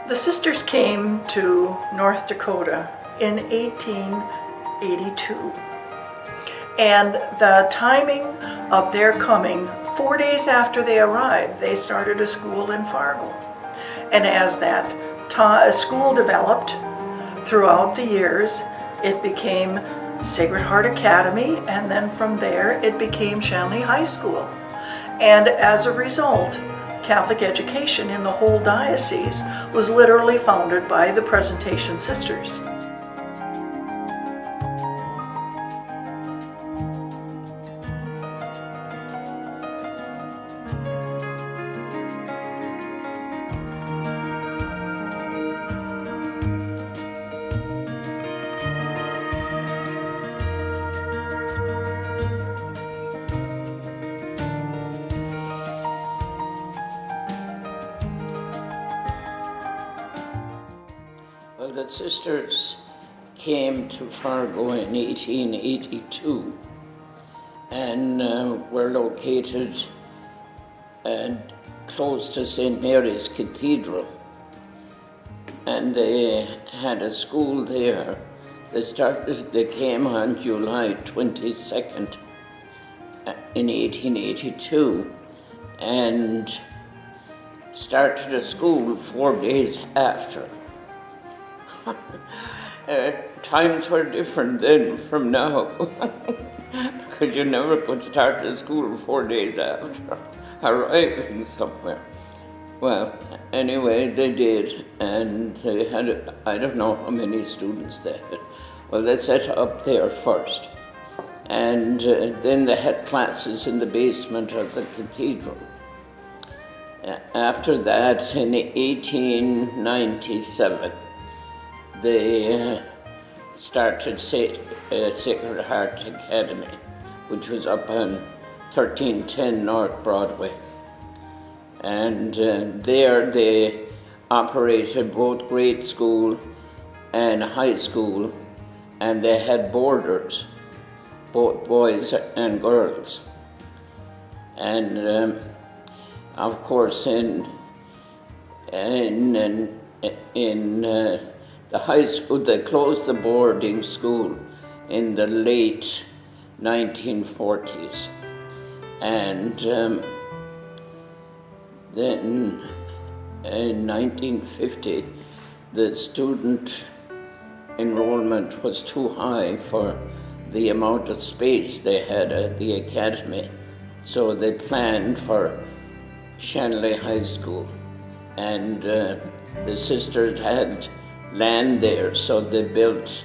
The sisters came to North Dakota in 1882. And the timing of their coming, 4 days after they arrived, they started a school in Fargo. And as that school developed throughout the years, it became Sacred Heart Academy, and then from there it became Shanley High School. And as a result, Catholic education in the whole diocese was literally founded by the Presentation Sisters. Well, the sisters came to Fargo in 1882 and were located close to St. Mary's Cathedral. And they had a school there. They came on July 22nd in 1882 and started a school 4 days after. Times were different then from now because you never could start a school 4 days after arriving somewhere. Well, anyway, they did, and they had, I don't know how many students they had. Well, they set up there first, and then they had classes in the basement of the cathedral. After that, in 1897, they started Sacred Heart Academy, which was up on 1310 North Broadway. And there they operated both grade school and high school, and they had boarders, both boys and girls. And of course, in the high school, they closed the boarding school in the late 1940s. And then in 1950, the student enrollment was too high for the amount of space they had at the academy. So they planned for Shanley High School. And the sisters had land there, so they built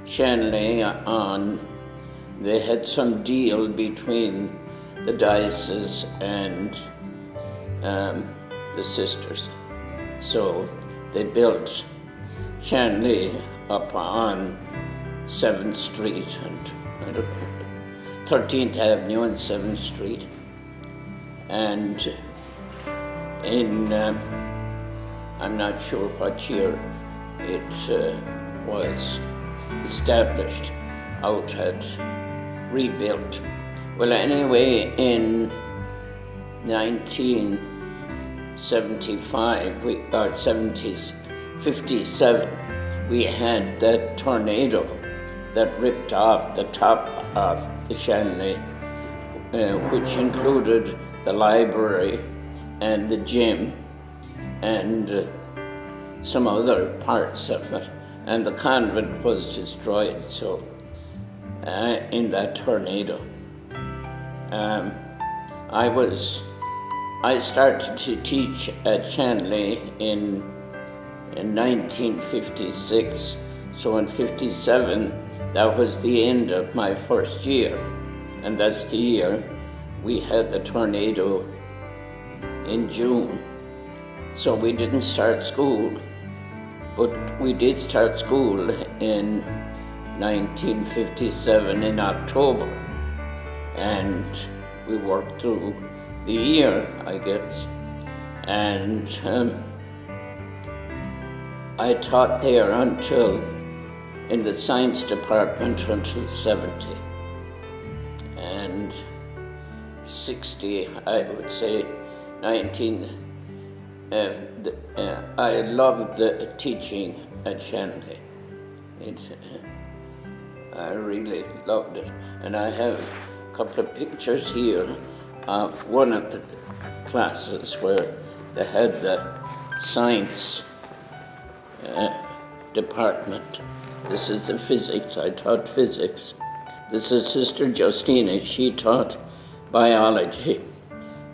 Shanley on, they had some deal between the diocese and the sisters. So they built Shanley up on 7th Street and 13th Avenue and 7th Street. And in, I'm not sure what year it was established, out had rebuilt. Well, anyway, in 1957, we had that tornado that ripped off the top of the Shanley, which included the library and the gym and some other parts of it, and the convent was destroyed. So in that tornado, I started to teach at Shanley in 1956. So in 57, that was the end of my first year, and that's the year we had the tornado in June. So we didn't start school. But we did start school in 1957 in October, and we worked through the year, I guess. And I taught there in the science department until 70. And 60, I would say, I loved the teaching at Shanley. I really loved it. And I have a couple of pictures here of one of the classes where they had the science department. This is the physics. I taught physics. This is Sister Justina. She taught biology.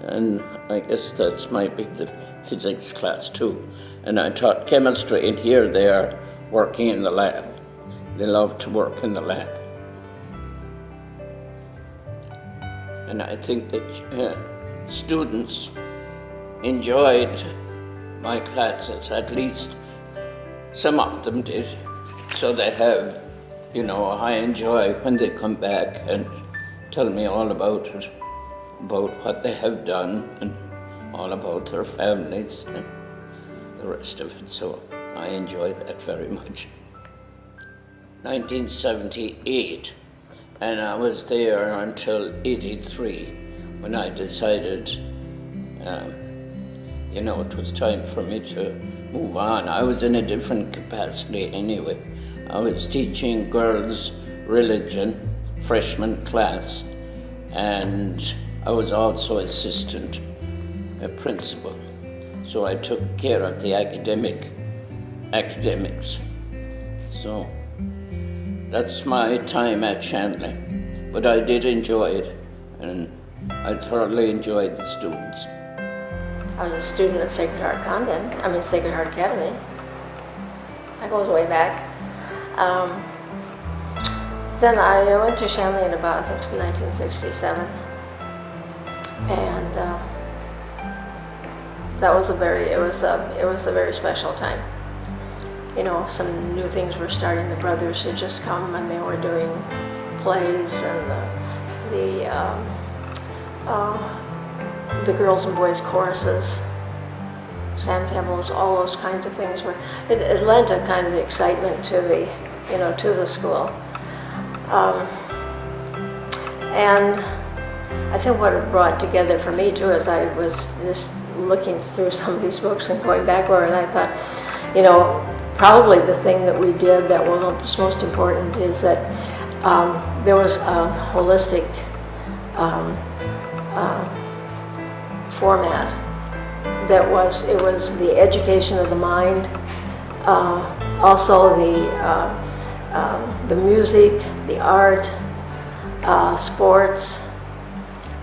And I guess that might be the physics class too. And I taught chemistry, and here they are working in the lab. They love to work in the lab. And I think that students enjoyed my classes, at least some of them did. So they have, I enjoy when they come back and tell me all about it, about what they have done and all about their families and the rest of it. So I enjoy that very much. 1978, and I was there until 83 when I decided, it was time for me to move on. I was in a different capacity anyway. I was teaching girls religion, freshman class, and I was also assistant principal. So I took care of the academics. So that's my time at Shanley. But I did enjoy it, and I thoroughly enjoyed the students. I was a student at Sacred Heart Academy. That goes way back. Then I went to Shanley in about, I think it's 1967. And that was a very special time. Some new things were starting. The brothers had just come and they were doing plays, and the girls and boys choruses, sand pebbles, all those kinds of things it lent a kind of excitement to the school. And I think what it brought together for me too, as I was just looking through some of these books and going backward, and I thought, probably the thing that we did that was most important is that there was a holistic format. It was the education of the mind, also the music, the art, sports,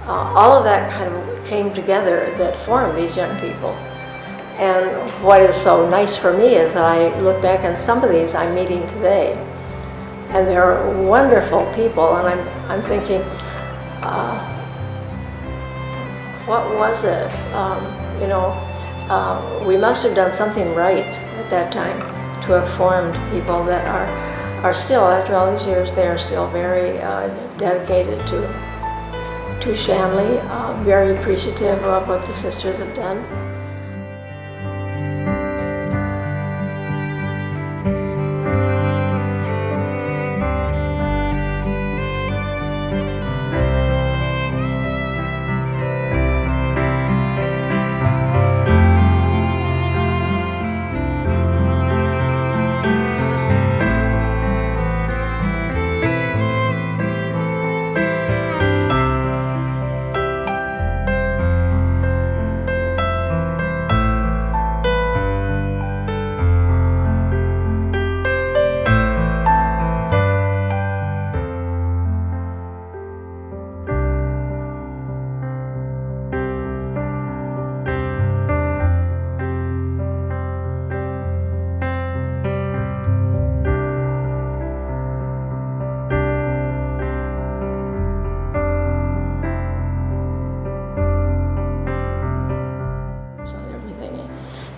all of that kind of came together that formed these young people. And what is so nice for me is that I look back and some of these I'm meeting today, and they're wonderful people, and I'm thinking, what was it? We must have done something right at that time to have formed people that are still, after all these years, they are still very dedicated to Shanley, very appreciative of what the sisters have done.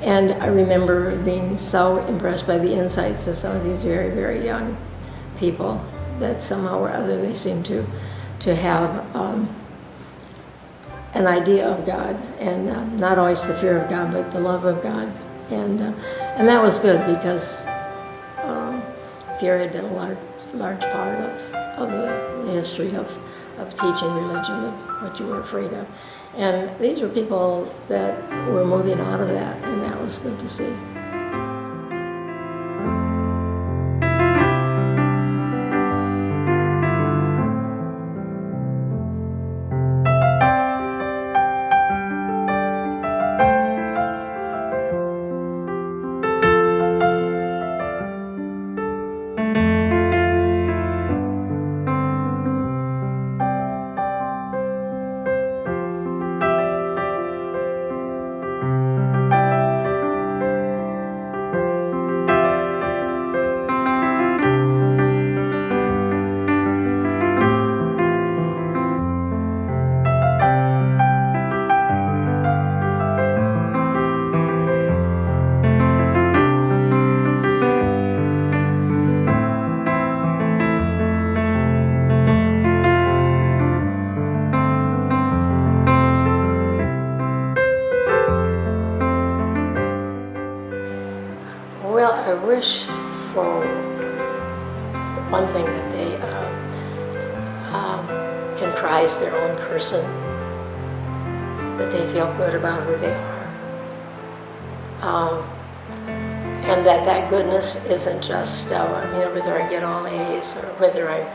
And I remember being so impressed by the insights of some of these very, very young people that somehow or other they seem to have an idea of God, and not always the fear of God, but the love of God. And that was good, because fear had been a large part of the history of of teaching religion, of what you were afraid of. And these were people that were moving out of that, and that was good to see. Well, I wish for one thing that they can prize their own person, that they feel good about who they are, and that goodness isn't just whether I get all A's or whether I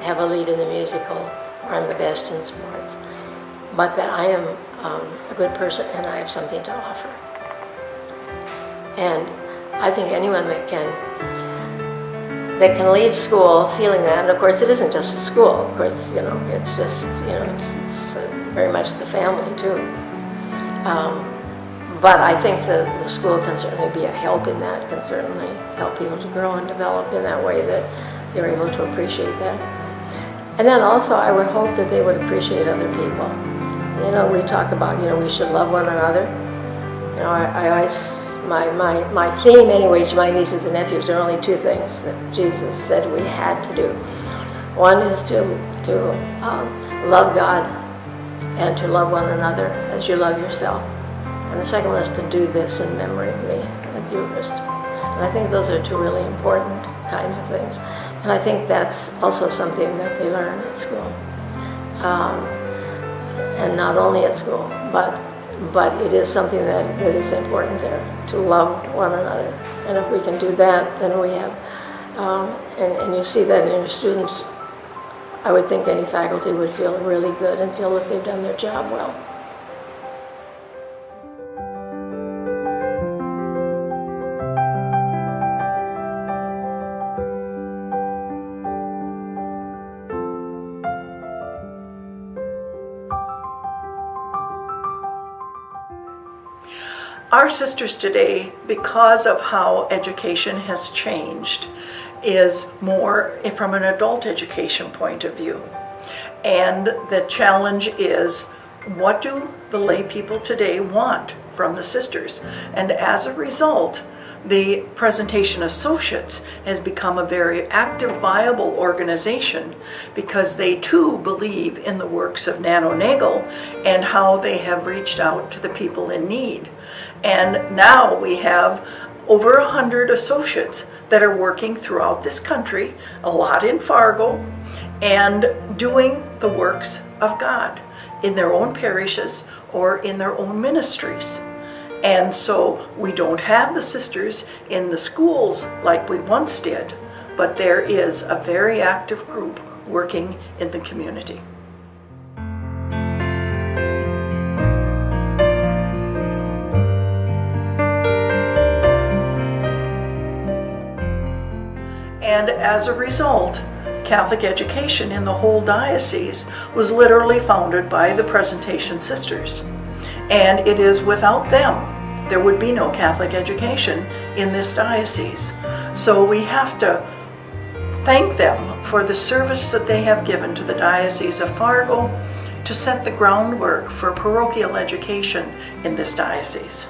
have a lead in the musical or I'm the best in sports, but that I am a good person and I have something to offer. And I think anyone that can leave school feeling that, and of course it isn't just the school, of course, it's just, it's very much the family too. But I think the school can certainly be a help in that, can certainly help people to grow and develop in that way that they're able to appreciate that. And then also I would hope that they would appreciate other people. We talk about, we should love one another. I always, my theme anyway to my nieces and nephews are only two things that Jesus said we had to do. One is to love God and to love one another as you love yourself. And the second one is to do this in memory of me at the Eucharist. And I think those are two really important kinds of things. And I think that's also something that they learn at school. And not only at school, but it is something that is important there, to love one another. And if we can do that, then we have, and you see that in your students, I would think any faculty would feel really good and feel that they've done their job well. Our sisters today, because of how education has changed, is more from an adult education point of view. And the challenge is, what do the lay people today want from the sisters? And as a result, the Presentation Associates has become a very active, viable organization because they too believe in the works of Nano Nagel and how they have reached out to the people in need. And now we have over 100 associates that are working throughout this country, a lot in Fargo, and doing the works of God in their own parishes or in their own ministries. And so we don't have the sisters in the schools like we once did, but there is a very active group working in the community. And as a result, Catholic education in the whole diocese was literally founded by the Presentation Sisters. And it is without them, there would be no Catholic education in this diocese. So we have to thank them for the service that they have given to the Diocese of Fargo to set the groundwork for parochial education in this diocese.